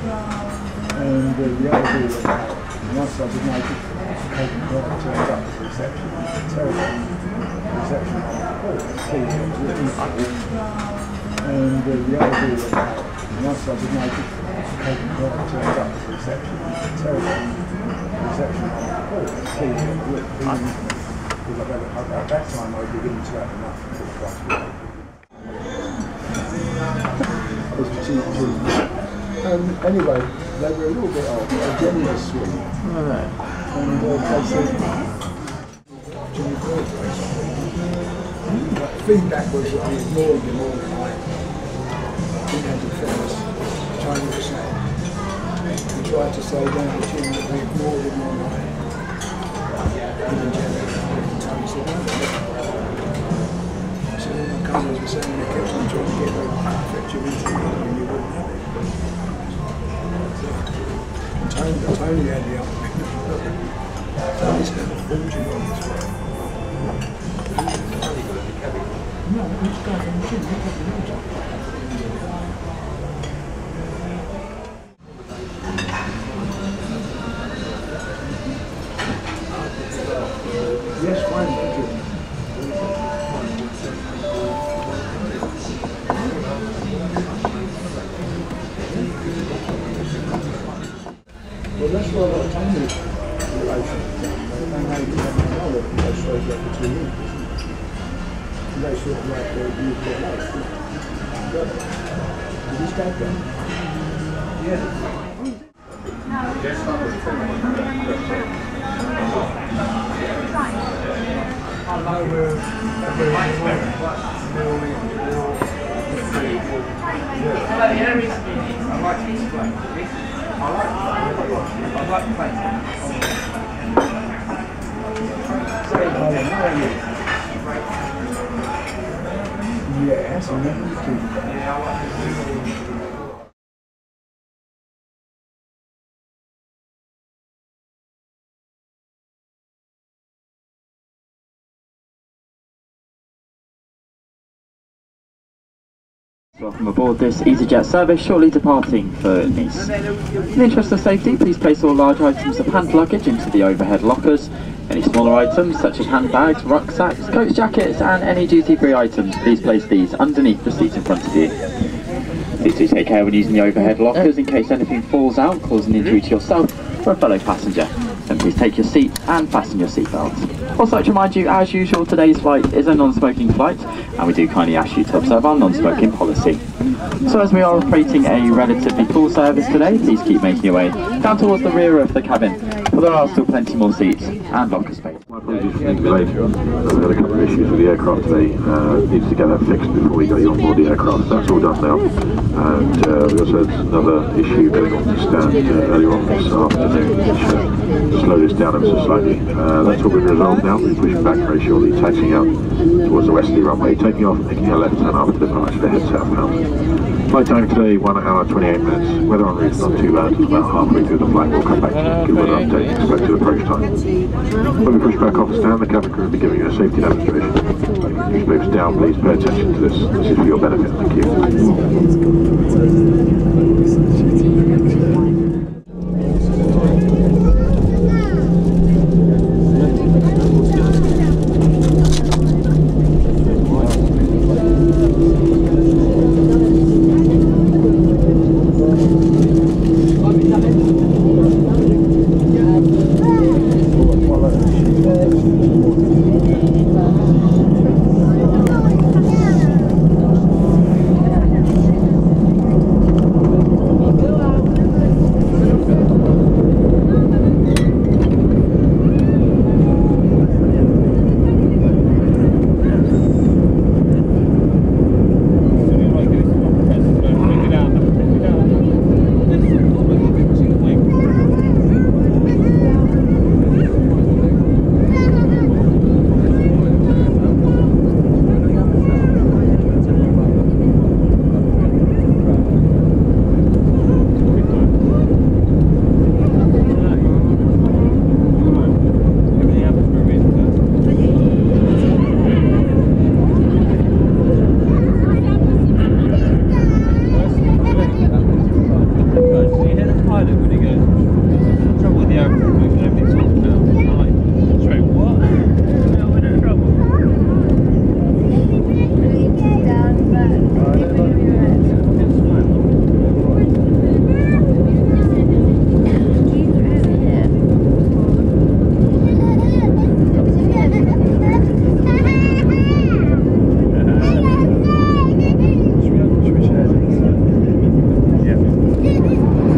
And the other day, once I did make it, Côte turned up to the reception. Terrible. The reception and the other day, once I did make it, Côte turned up to the reception. Terrible. The reception at that time I was beginning to have enough for the price. I was cheap. Anyway, they were a little bit off. Jenny was sweet. Right. And they said, feedback was that I ignored them all the time. Didn't have the first Tony was saying. We tried to say down the tune that we ignored them all the time. Even Jenny, Tony said, so all my cousins were saying they kept on trying to get the picture into it and you wouldn't have it. Tony had the upper Tony spent a fortune on this one. No, which guy on the chin? Yes, fine, thank you. Well, that's why I told you the relation. They know that they straight up for 2 years. They sort of like you've got life. Did you start there? Yeah. I'd like to explain. I'd like to play. Yes, I remember the two. Yeah, I like to. Welcome aboard this EasyJet service, shortly departing for Nice. In the interest of safety, please place all large items of hand luggage into the overhead lockers. Any smaller items, such as handbags, rucksacks, coats, jackets and any duty-free items, please place these underneath the seat in front of you. Please do take care when using the overhead lockers in case anything falls out, causing injury to yourself or a fellow passenger. Then please take your seat and fasten your seatbelt. Also, to remind you, as usual, today's flight is a non-smoking flight, and we do kindly ask you to observe our non-smoking policy. So as we are operating a relatively full service today, please keep making your way down towards the rear of the cabin, but there are still plenty more seats and locker space. My apologies for being delayed. We had a couple of issues with the aircraft today. Needs to get that fixed before we got you on board the aircraft. That's all done now. And we also had another issue going on to stand earlier on this afternoon, which slowed us down ever so slightly. That's all been resolved now. We're pushing back very shortly, taxiing out towards the westerly runway, taking off, making a left turn after departure to head southbound. Flight time today, 1 hour 28 minutes. Weather en route not too bad. About halfway through the flight, we'll come back to give weather update, expected approach time. When we push back off the stand, the cabin crew will be giving you a safety demonstration. Newspapers down, please pay attention to this. This is for your benefit. Thank you.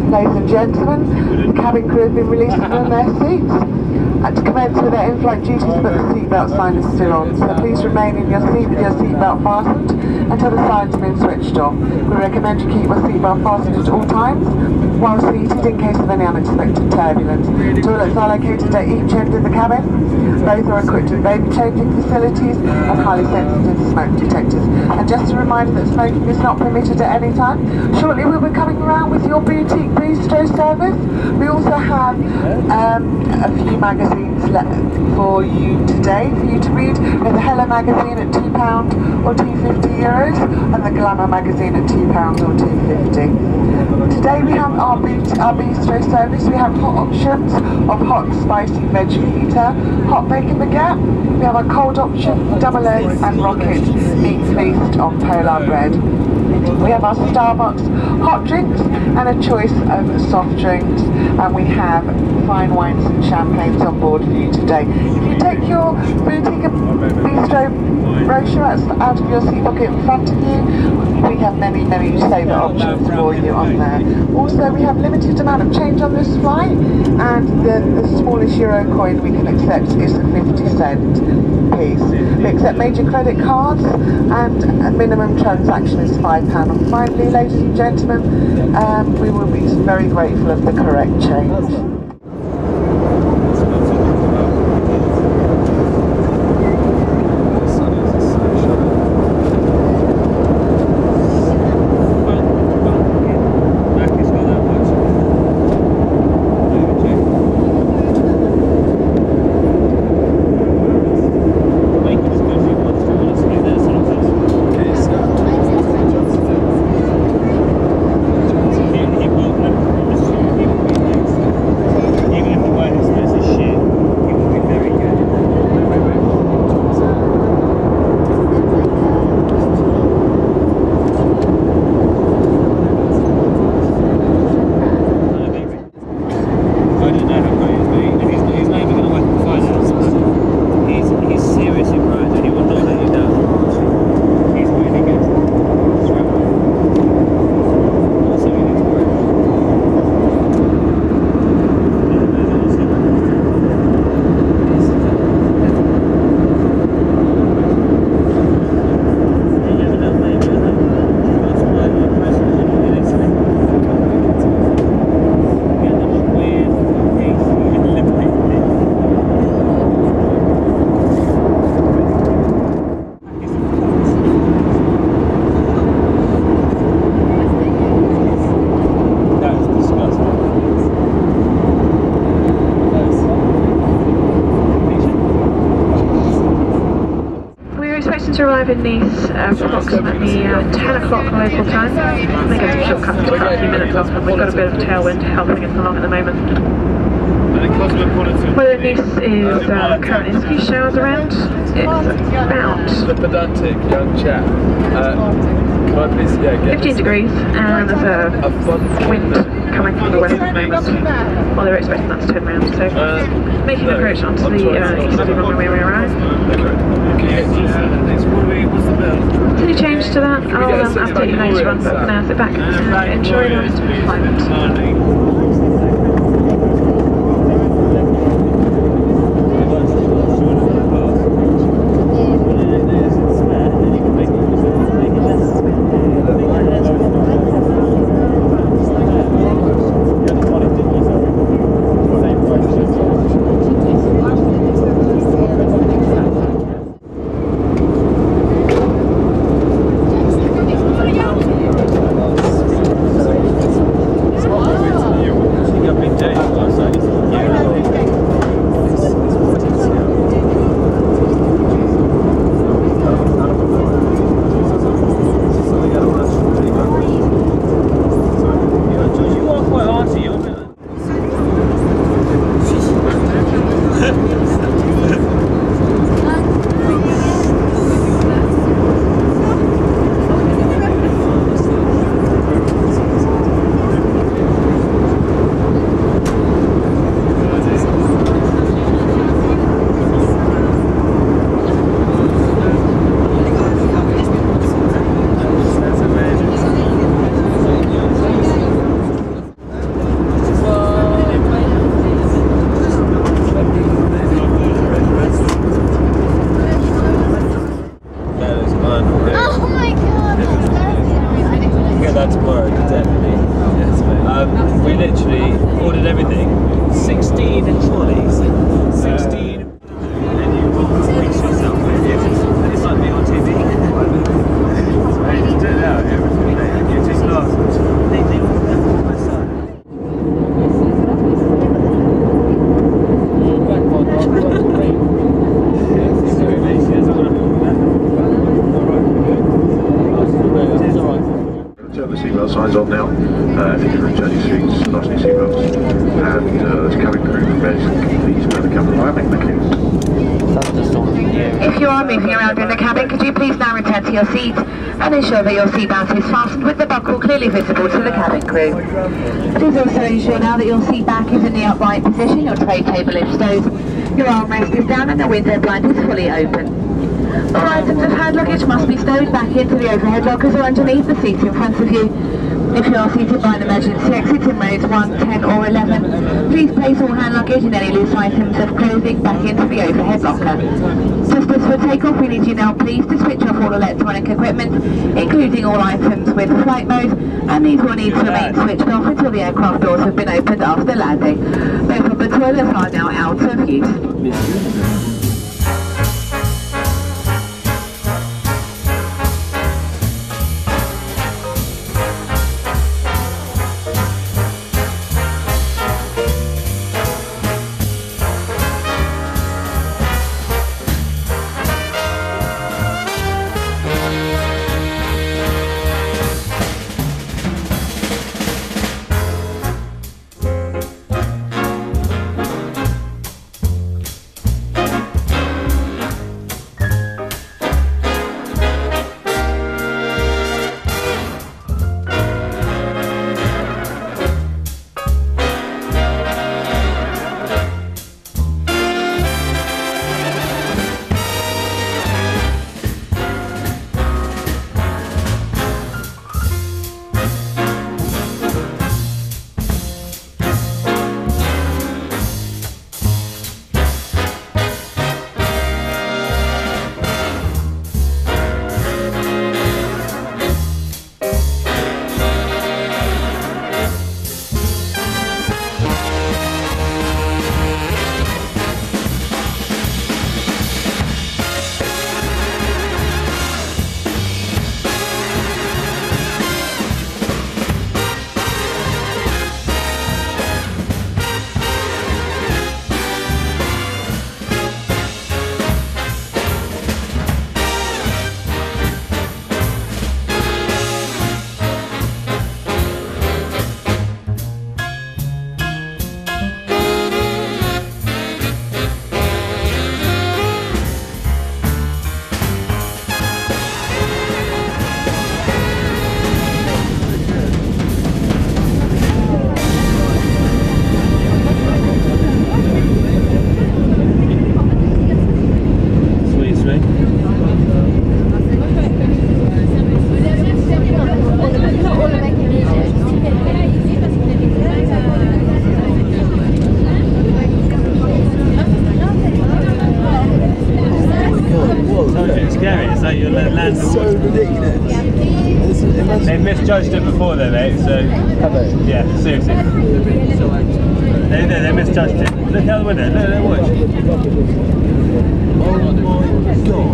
Ladies and gentlemen, the cabin crew have been released from their seats. To commence with their in-flight duties, but the seatbelt sign is still on, so please remain in your seat with your seatbelt fastened until the signs have been switched off. We recommend you keep your seatbelt fastened at all times while seated in case of any unexpected turbulence. Toilets are located at each end of the cabin. Both are equipped with baby changing facilities and highly sensitive smoke detectors. And just a reminder that smoking is not permitted at any time. Shortly we'll be coming around with your boutique bistro service. We also have a few magazines for you today for you to read. There's the Hello magazine at £2 or €250, and the Glamour magazine at £2 or €250. Today we have our bistro service. We have hot options of hot spicy veg fajita, hot bacon baguette. We have a cold option, double eggs and rocket meat feast on polar bread. We have our Starbucks hot drinks and a choice of soft drinks, and we have fine wines and champagnes on board for you today. If you take your boutique and bistro brochure out of your seat pocket in front of you, we have many saver options for you on there. Also, we have limited amount of change on this flight, and the smallest euro coin we can accept is a 50-cent piece. We accept major credit cards, and a minimum transaction is £5. And finally, ladies and gentlemen, we will be very grateful of the correct change. To arrive in Nice approximately 10 o'clock local time. They get some shortcuts to cut a few minutes off, but we've got a bit of tailwind helping us along at the moment. Weather in Nice is currently a few showers around. It's about the pedantic young chap. Can I please, 15 degrees, and there's a wind coming from the west at the moment. Well, they're expecting that to turn around, so making an approach onto the easterly runway where we arrive. Any change to that? I'll update you later on, but for now, sit back and enjoy the rest of the flight. seatbelt signs on now. If you can return your seats, fasten your seatbelts. And there's cabin crew prepared to complete the cabin landing. Thank you. If you are moving around in the cabin, could you please now return to your seat and ensure that your seatbelt is fastened with the buckle clearly visible to the cabin crew. Please also ensure now that your seat back is in the upright position, your tray table is stowed, your armrest is down and the window blind is fully open. All items of hand luggage must be stowed back into the overhead lockers or underneath the seat in front of you. If you are seated by an emergency exit in rows 1, 10 or 11, please place all hand luggage and any loose items of clothing back into the overhead locker. Just as for takeoff, we need you now please to switch off all electronic equipment, including all items with flight mode, and these will need to remain switched off until the aircraft doors have been opened after landing. Both of the toilets are now out of use. They've misjudged it before though, mate, so... Have they? Yeah, seriously. They misjudged it. Look out the window, look, watch. Oh my god.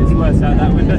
It's worse out that window.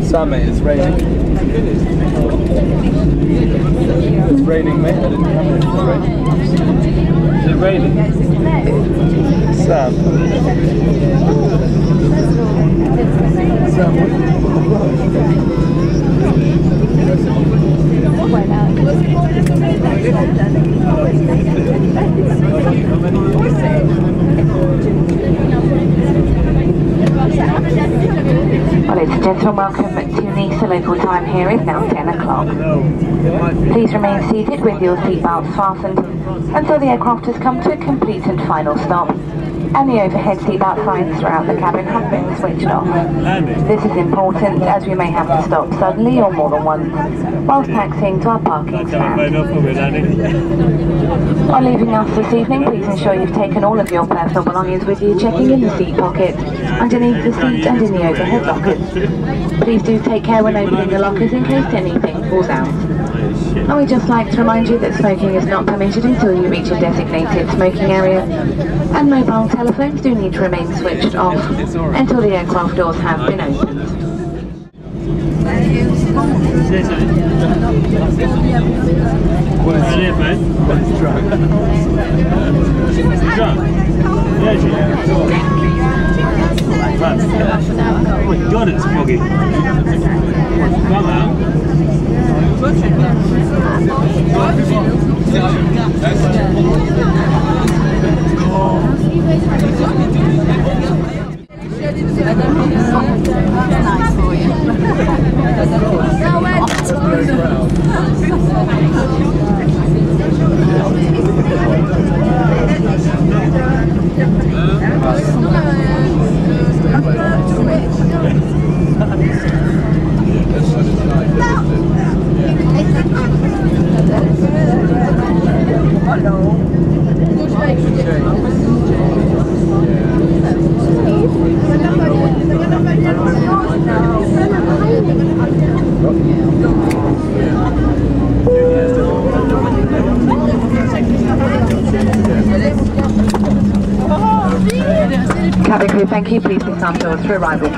Sam, mate, it's raining. It's raining, mate. I didn't come in. It's raining. Is it raining? Sam. Sam, Well, ladies and gentlemen, welcome to Nice. The local time here is now 10 o'clock. Please remain seated with your seatbelts fastened until the aircraft has come to a complete and final stop. and the overhead seatbelt signs throughout the cabin have been switched off. This is important as we may have to stop suddenly or more than once whilst taxiing to our parking stand. On leaving us this evening, please ensure you've taken all of your personal belongings with you, checking in the seat pockets, underneath the seat and in the overhead lockers. Please do take care when opening the lockers in case anything falls out. And we'd just like to remind you that smoking is not permitted until you reach a designated smoking area, and mobile telephones do need to remain switched off until the aircraft doors have been opened. Oh my god, it's foggy. Come out. Nice for you. Cabin crew, thank you. Please disarm doors for arrival.